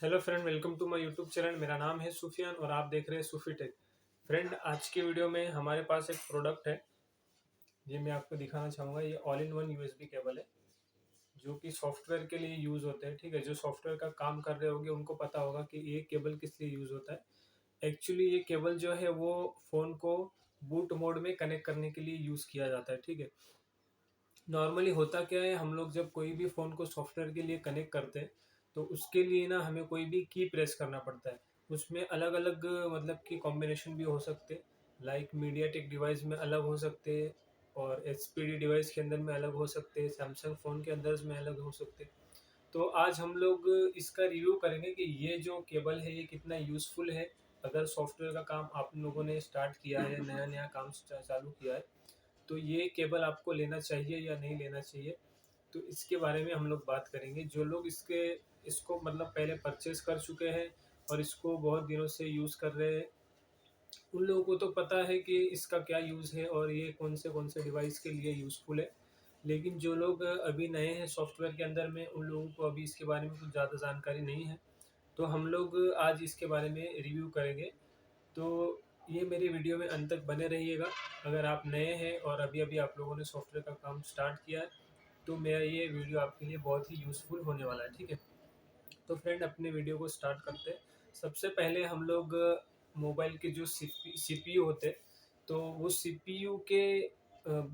Hello friend, welcome to my YouTube channel. मेरा नाम है सुफियान और आप देख रहे हैं सूफी टेक। फ्रेंड, आज के वीडियो में हमारे पास एक प्रोडक्ट है। ये मैं आपको दिखाना चाहूँगा। ये all in one USB cable है जो कि सॉफ्टवेयर के लिए यूज़ होते हैं। ठीक है, जो सॉफ्टवेयर का काम कर रहे होंगे उनको पता होगा कि ये केबल किस लिए यूज़ होता है। एक्चुअली ये केबल जो है वो फ़ोन को बूट मोड में कनेक्ट करने के लिए यूज़ किया जाता है। ठीक है, नॉर्मली होता क्या है, हम लोग जब कोई भी फ़ोन को सॉफ्टवेयर के लिए कनेक्ट करते हैं तो उसके लिए ना हमें कोई भी की प्रेस करना पड़ता है। उसमें अलग अलग मतलब कि कॉम्बिनेशन भी हो सकते हैं। लाइक मीडियाटेक डिवाइस में अलग हो सकते हैं और एचपीडी डिवाइस के अंदर में अलग हो सकते हैं, सैमसंग फ़ोन के अंदर में अलग हो सकते हैं। तो आज हम लोग इसका रिव्यू करेंगे कि ये जो केबल है ये कितना यूज़फुल है। अगर सॉफ्टवेयर का काम आप लोगों ने स्टार्ट किया है, नया नया काम चालू किया है, तो ये केबल आपको लेना चाहिए या नहीं लेना चाहिए। तो इसके बारे में हम लोग बात करेंगे। जो लोग इसको मतलब पहले परचेस कर चुके हैं और इसको बहुत दिनों से यूज़ कर रहे हैं, उन लोगों को तो पता है कि इसका क्या यूज़ है और ये कौन से डिवाइस के लिए यूज़फुल है। लेकिन जो लोग अभी नए हैं सॉफ्टवेयर के अंदर में, उन लोगों को अभी इसके बारे में कुछ ज़्यादा जानकारी नहीं है। तो हम लोग आज इसके बारे में रिव्यू करेंगे। तो ये मेरी वीडियो में अंत तक बने रहिएगा। अगर आप नए हैं और अभी-अभी आप लोगों ने सॉफ्टवेयर का काम स्टार्ट किया है, तो मेरा ये वीडियो आपके लिए बहुत ही यूज़फुल होने वाला है, ठीक है? तो फ्रेंड, अपने वीडियो को स्टार्ट करते हैं। सबसे पहले हम लोग मोबाइल के जो सीपीयू होते हैं, तो वो सीपीयू के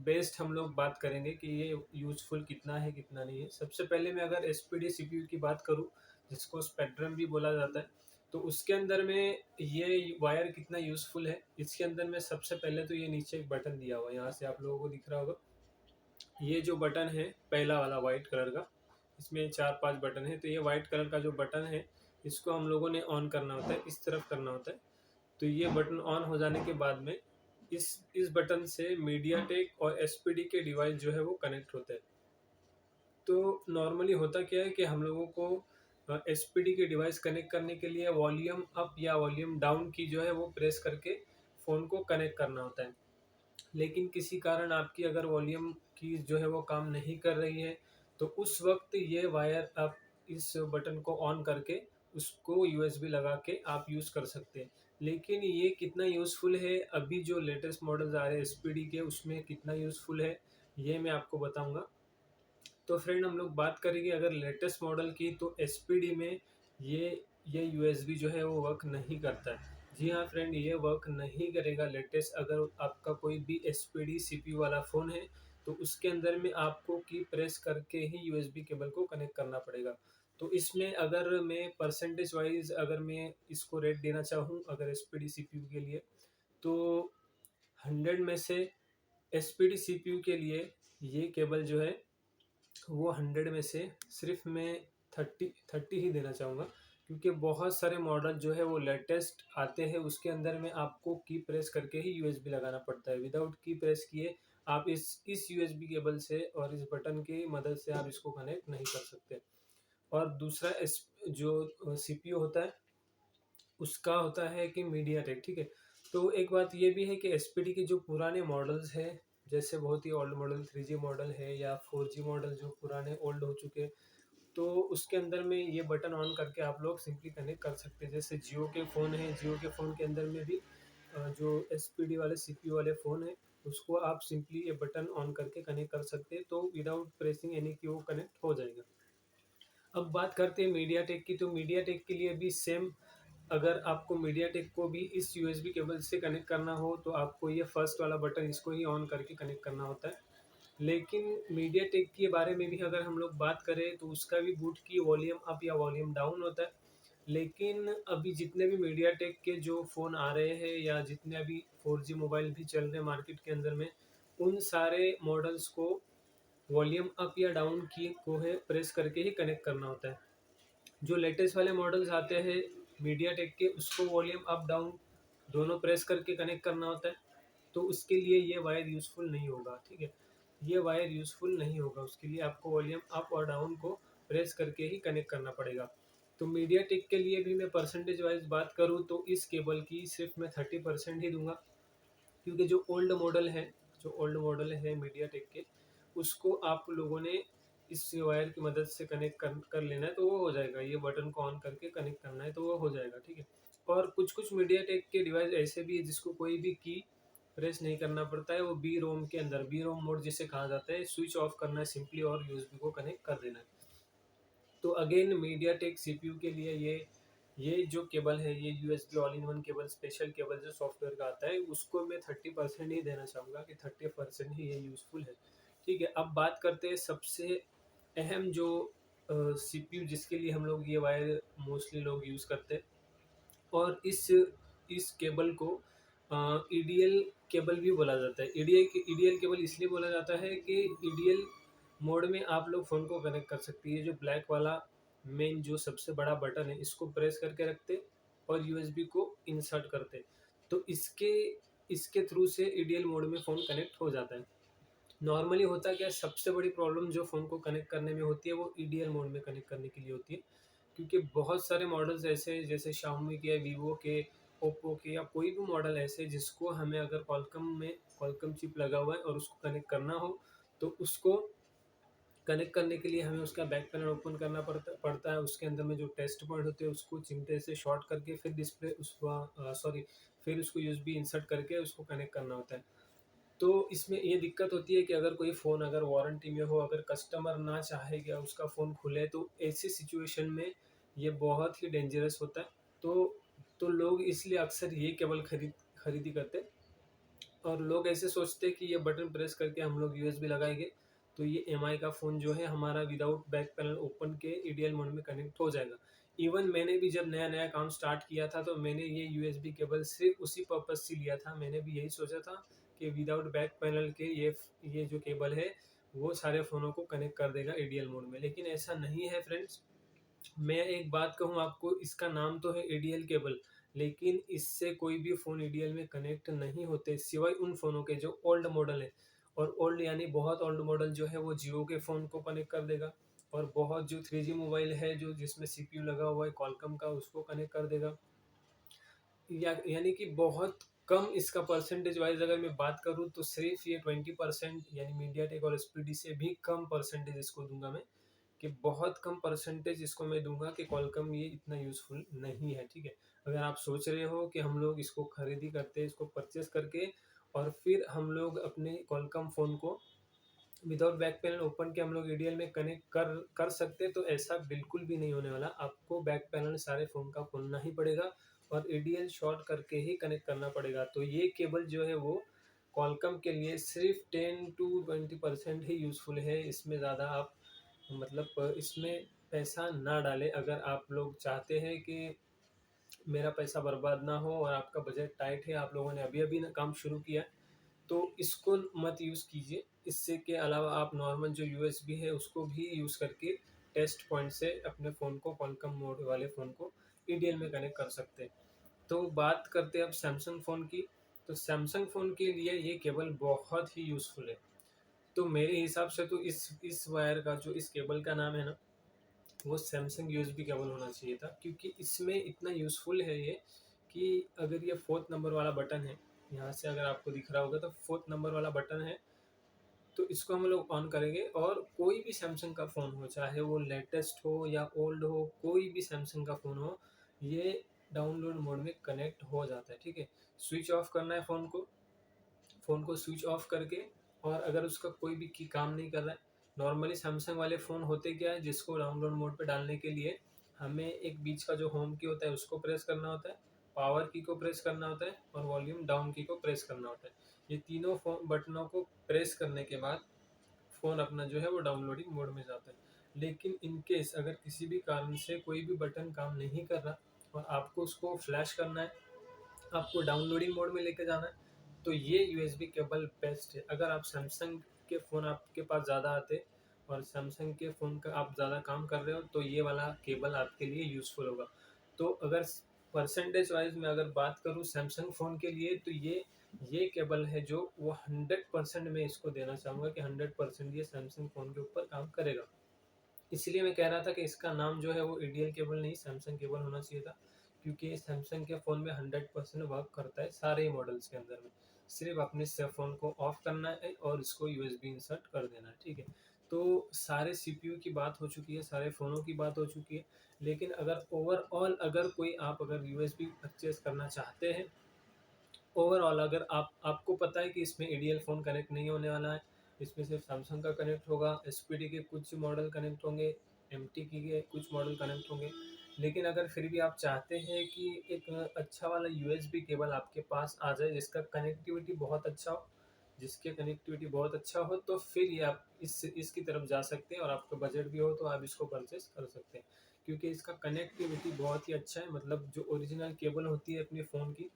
बेस्ड हम लोग बात करेंगे कि ये यूज़फुल कितना है, कितना नहीं है। सबसे पहले मैं अगर एसपीडी सीपीयू की बात करूँ, जिसको स्पेक्ट्रम भी बोला जाता है, तो उसके अंदर में ये वायर कितना यूज़फुल है। इसके अंदर में सबसे पहले तो ये नीचे एक बटन दिया हुआ है, यहाँ से आप लोगों को दिख रहा होगा। ये जो बटन है पहला वाला वाइट कलर का, इसमें 4-5 बटन है। तो ये वाइट कलर का जो बटन है, इसको हम लोगों ने ऑन करना होता है, इस तरफ करना होता है। तो ये बटन ऑन हो जाने के बाद में इस बटन से मीडियाटेक और एसपीडी के डिवाइस जो है वो कनेक्ट होते हैं। तो नॉर्मली होता क्या है कि हम लोगों को एसपीडी के डिवाइस कनेक्ट करने के लिए वॉल्यूम अप या वॉल्यूम डाउन की जो है वो प्रेस करके फ़ोन को कनेक्ट करना होता है। लेकिन किसी कारण आपकी अगर वॉल्यूम कीज़ जो है वो काम नहीं कर रही है, तो उस वक़्त ये वायर आप इस बटन को ऑन करके उसको यूएसबी लगा के आप यूज़ कर सकते हैं। लेकिन ये कितना यूज़फुल है, अभी जो लेटेस्ट मॉडल्स आ रहे हैं एसपीडी के, उसमें कितना यूज़फुल है, ये मैं आपको बताऊँगा। तो फ्रेंड, हम लोग बात करेंगे अगर लेटेस्ट मॉडल की, तो एसपीडी में ये यूएसबी जो है वो वर्क नहीं करता है। जी हाँ फ्रेंड, ये वर्क नहीं करेगा लेटेस्ट। अगर आपका कोई भी एसपीडी सीपीयू वाला फ़ोन है, तो उसके अंदर में आपको की प्रेस करके ही यूएसबी केबल को कनेक्ट करना पड़ेगा। तो इसमें अगर मैं परसेंटेज वाइज़ अगर मैं इसको रेट देना चाहूँ अगर एसपीडी सीपीयू के लिए, तो 100 में से एसपीडी सीपीयू के लिए ये केबल जो है वो 100 में से सिर्फ मैं 30 ही देना चाहूँगा। क्योंकि बहुत सारे मॉडल जो है वो लेटेस्ट आते हैं, उसके अंदर में आपको की प्रेस करके ही यूएसबी लगाना पड़ता है। विदाउट की प्रेस किए आप इस यूएसबी केबल से और इस बटन की मदद से आप इसको कनेक्ट नहीं कर सकते। और दूसरा इस जो सीपीयू होता है, उसका होता है कि मीडियाटेक, ठीक है। तो एक बात ये भी है कि एसपीडी के जो पुराने मॉडल्स हैं, जैसे बहुत ही ओल्ड मॉडल 3G मॉडल है या 4G मॉडल जो पुराने ओल्ड हो चुके हैं, तो उसके अंदर में ये बटन ऑन करके आप लोग सिंपली कनेक्ट कर सकते हैं। जैसे जियो के फ़ोन हैं, जियो के फ़ोन के अंदर में भी जो एसपीडी वाले सीपीयू वाले फ़ोन हैं, उसको आप सिंपली ये बटन ऑन करके कनेक्ट कर सकते हैं, तो विदाउट प्रेसिंग एनी की वो कनेक्ट हो जाएगा। अब बात करते हैं मीडियाटेक की, तो मीडियाटेक के लिए भी सेम। अगर आपको मीडियाटेक को भी इस यूएसबी केबल से कनेक्ट करना हो, तो आपको ये फर्स्ट वाला बटन इसको ही ऑन करके कनेक्ट करना होता है। लेकिन मीडियाटेक के बारे में भी अगर हम लोग बात करें, तो उसका भी बूट की वॉल्यूम अप या वॉल्यूम डाउन होता है। लेकिन अभी जितने भी मीडियाटेक के जो फ़ोन आ रहे हैं या जितने अभी 4G मोबाइल भी चल रहे हैं मार्केट के अंदर में, उन सारे मॉडल्स को वॉल्यूम अप या डाउन की को है प्रेस करके ही कनेक्ट करना होता है। जो लेटेस्ट वाले मॉडल्स आते हैं मीडियाटेक के, उसको वॉल्यूम अप डाउन दोनों प्रेस करके कनेक्ट करना होता है। तो उसके लिए ये वायर यूज़फुल नहीं होगा, ठीक है। ये वायर यूज़फुल नहीं होगा, उसके लिए आपको वॉल्यूम अप और डाउन को प्रेस करके ही कनेक्ट करना पड़ेगा। तो मीडियाटेक के लिए भी मैं परसेंटेज वाइज बात करूँ, तो इस केबल की सिर्फ मैं 30% ही दूंगा। क्योंकि जो ओल्ड मॉडल है मीडियाटेक के, उसको आप लोगों ने इस वायर की मदद से कनेक्ट कर लेना है तो वो हो जाएगा। ये बटन को ऑन करके कनेक्ट करना है तो वो हो जाएगा, ठीक है। और कुछ मीडियाटेक के डिवाइस ऐसे भी है जिसको कोई भी की प्रेस नहीं करना पड़ता है। वो बी रोम के अंदर, बी रोम मोड जिसे कहा जाता है, स्विच ऑफ करना है सिंपली और यूएसबी को कनेक्ट कर देना है। तो अगेन मीडियाटेक सीपीयू के लिए ये जो केबल है, ये USB all in one cable, special cable जो सॉफ्टवेयर का आता है, उसको मैं 30% ही देना चाहूँगा कि 30% ही ये यूज़फुल है, ठीक है। अब बात करते हैं सबसे अहम जो सीपीयू जिसके लिए हम लोग ये वायर मोस्टली लोग यूज़ करते हैं, और इस केबल को ईडीएल केबल भी बोला जाता है। ईडीएल केबल इसलिए बोला जाता है कि ईडीएल मोड में आप लोग फ़ोन को कनेक्ट कर सकते हैं। जो ब्लैक वाला मेन जो सबसे बड़ा बटन है, इसको प्रेस करके रखते और यूएसबी को इंसर्ट करते, तो इसके इसके थ्रू से ईडीएल मोड में फ़ोन कनेक्ट हो जाता है। नॉर्मली होता क्या है, सबसे बड़ी प्रॉब्लम जो फ़ोन को कनेक्ट करने में होती है वो ईडीएल मोड में कनेक्ट करने के लिए होती है, क्योंकि बहुत सारे मॉडल्स ऐसे हैं जैसे शाओमी के, वीवो के, ओप्पो के, या कोई भी मॉडल ऐसे जिसको हमें अगर कॉलकम चिप लगा हुआ है और उसको कनेक्ट करना हो, तो उसको कनेक्ट करने के लिए हमें उसका बैक पैनल ओपन करना पड़ता है। उसके अंदर में जो टेस्ट पॉइंट होते हैं उसको चिमटे से शॉर्ट करके फिर डिस्प्ले उसका फिर उसको यूएसबी इंसर्ट करके उसको कनेक्ट करना होता है। तो इसमें ये दिक्कत होती है कि अगर कोई फ़ोन अगर वारंटी में हो, अगर कस्टमर ना चाहे कि उसका फ़ोन खुले, तो ऐसी सिचुएशन में ये बहुत ही डेंजरस होता है। तो लोग इसलिए अक्सर ये केबल खरीदी करते हैं, और लोग ऐसे सोचते हैं कि ये बटन प्रेस करके हम लोग यूएसबी लगाएंगे तो ये एमआई का फ़ोन जो है हमारा विदाउट बैक पैनल ओपन के ईडीएल मोड में कनेक्ट हो जाएगा। इवन मैंने भी जब नया नया काम स्टार्ट किया था तो मैंने ये यूएसबी केबल सिर्फ उसी पर्पज़ से लिया था। मैंने भी यही सोचा था कि विदाउट बैक पैनल के ये जो केबल है वो सारे फ़ोनों को कनेक्ट कर देगा ईडीएल मोड में, लेकिन ऐसा नहीं है फ्रेंड्स। मैं एक बात कहूँ आपको, इसका नाम तो है एडीएल केबल, लेकिन इससे कोई भी फ़ोन एडीएल में कनेक्ट नहीं होते सिवाय उन फ़ोनों के जो ओल्ड मॉडल है। और ओल्ड यानी बहुत ओल्ड मॉडल जो है वो जियो के फ़ोन को कनेक्ट कर देगा, और बहुत जो 3G मोबाइल है जो जिसमें सीपीयू लगा हुआ है कॉलकम का, उसको कनेक्ट कर देगा। यानी कि बहुत कम इसका परसेंटेज वाइज अगर मैं बात करूँ तो सिर्फ ये 20%, यानी मीडियाटेक और एसपीडी से भी कम परसेंटेज इसको दूंगा मैं, कि बहुत कम परसेंटेज इसको मैं दूंगा कि कॉलकम ये इतना यूज़फुल नहीं है, ठीक है। अगर आप सोच रहे हो कि हम लोग इसको खरीदी करते, इसको परचेस करके और फिर हम लोग अपने कॉलकम फ़ोन को विदाउट बैक पैनल ओपन के हम लोग ईडीएल में कनेक्ट कर कर सकते, तो ऐसा बिल्कुल भी नहीं होने वाला। आपको बैक पैनल सारे फ़ोन का खोलना ही पड़ेगा और ईडीएल शॉर्ट करके ही कनेक्ट करना पड़ेगा। तो ये केबल जो है वो कॉलकम के लिए सिर्फ 10 to 20% ही यूज़फुल है। इसमें ज़्यादा आप मतलब इसमें पैसा ना डालें। अगर आप लोग चाहते हैं कि मेरा पैसा बर्बाद ना हो और आपका बजट टाइट है, आप लोगों ने अभी अभी ना काम शुरू किया, तो इसको मत यूज़ कीजिए। इससे के अलावा आप नॉर्मल जो यूएसबी है उसको भी यूज़ करके टेस्ट पॉइंट से अपने फ़ोन को, कॉलकम मोड वाले फ़ोन को ईडीएल में कनेक्ट कर सकते हैं। तो बात करते हैं अब सैमसंग फ़ोन की। तो सैमसंग फ़ोन के लिए ये केबल बहुत ही यूज़फुल है। तो मेरे हिसाब से तो इस वायर का जो इस केबल का नाम है ना, वो सैमसंग यूएसबी केबल होना चाहिए था, क्योंकि इसमें इतना यूज़फुल है ये कि अगर ये 4th नंबर वाला बटन है, यहाँ से अगर आपको दिख रहा होगा तो 4th नंबर वाला बटन है, तो इसको हम लोग ऑन करेंगे और कोई भी सैमसंग का फ़ोन हो, चाहे वो लेटेस्ट हो या ओल्ड हो, कोई भी सैमसंग का फ़ोन हो, ये डाउनलोड मोड में कनेक्ट हो जाता है, ठीक है। स्विच ऑफ करना है फ़ोन को स्विच ऑफ करके, और अगर उसका कोई भी की काम नहीं कर रहा है, नॉर्मली सैमसंग वाले फ़ोन होते क्या है, जिसको डाउनलोड मोड पे डालने के लिए हमें एक बीच का जो होम की होता है उसको प्रेस करना होता है, पावर की को प्रेस करना होता है और वॉल्यूम डाउन की को प्रेस करना होता है। ये तीनों फ़ोन बटनों को प्रेस करने के बाद फ़ोन अपना जो है वो डाउनलोडिंग मोड में जाता है। लेकिन इन केस अगर किसी भी कारण से कोई भी बटन काम नहीं कर रहा और आपको उसको फ्लैश करना है, आपको डाउनलोडिंग मोड में लेके जाना है, तो ये यूएसबी केबल बेस्ट है। अगर आप सैमसंग के फ़ोन आपके पास ज़्यादा आते और सैमसंग के फ़ोन का आप ज़्यादा काम कर रहे हो, तो ये वाला केबल आपके लिए यूज़फुल होगा। तो अगर परसेंटेज वाइज में अगर बात करूँ सैमसंग फ़ोन के लिए, तो ये केबल है जो वो 100% मैं इसको देना चाहूँगा कि 100% ये सैमसंग फ़ोन के ऊपर काम करेगा। इसलिए मैं कह रहा था कि इसका नाम जो है वो ईडीएल केबल नहीं सैमसंग केबल होना चाहिए था, क्योंकि सैमसंग के फ़ोन में 100% वर्क करता है सारे ही मॉडल्स के अंदर में। सिर्फ अपने से फ़ोन को ऑफ करना है और इसको यूएसबी इंसर्ट कर देना है, ठीक है। तो सारे सीपीयू की बात हो चुकी है, सारे फ़ोनों की बात हो चुकी है। लेकिन अगर ओवरऑल अगर कोई आप अगर यूएसबी परचेज़ करना चाहते हैं, ओवरऑल अगर आपको पता है कि इसमें एडीएल फ़ोन कनेक्ट नहीं होने वाला है, इसमें सिर्फ सैमसंग का कनेक्ट होगा, एसपीडी के कुछ मॉडल कनेक्ट होंगे, एमटीके के कुछ मॉडल कनेक्ट होंगे। लेकिन अगर फिर भी आप चाहते हैं कि एक अच्छा वाला यूएसबी केबल आपके पास आ जाए जिसका कनेक्टिविटी बहुत अच्छा हो, तो फिर ये आप इसकी तरफ जा सकते हैं और आपका बजट भी हो तो आप इसको परचेज़ कर सकते हैं। क्योंकि इसका कनेक्टिविटी बहुत ही अच्छा है, मतलब जो ओरिजिनल केबल होती है अपने फ़ोन की,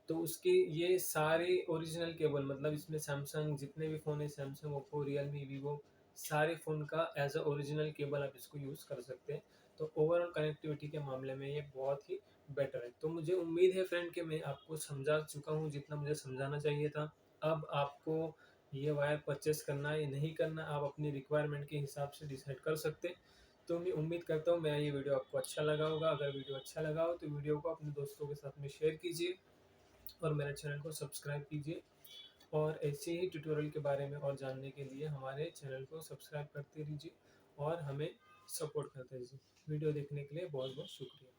तो उसके ये सारे ओरिजिनल केबल, मतलब इसमें सैमसंग जितने भी फ़ोन है, सैमसंग, ओप्पो, रियलमी, वीवो, सारे फ़ोन का एज़ अ ओरिजिनल केबल आप इसको यूज़ कर सकते हैं। तो ओवरऑल कनेक्टिविटी के मामले में ये बहुत ही बेटर है। तो मुझे उम्मीद है फ्रेंड कि मैं आपको समझा चुका हूँ जितना मुझे समझाना चाहिए था। अब आपको ये वायर परचेज़ करना है या नहीं करना, आप अपनी रिक्वायरमेंट के हिसाब से डिसाइड कर सकते हैं। तो मैं उम्मीद करता हूँ मेरा ये वीडियो आपको अच्छा लगा होगा। अगर वीडियो अच्छा लगा हो तो वीडियो को अपने दोस्तों के साथ में शेयर कीजिए और मेरे चैनल को सब्सक्राइब कीजिए। और ऐसे ही ट्यूटोरियल के बारे में और जानने के लिए हमारे चैनल को सब्सक्राइब करते रहिए और हमें सपोर्ट करते रहिए। वीडियो देखने के लिए बहुत बहुत शुक्रिया।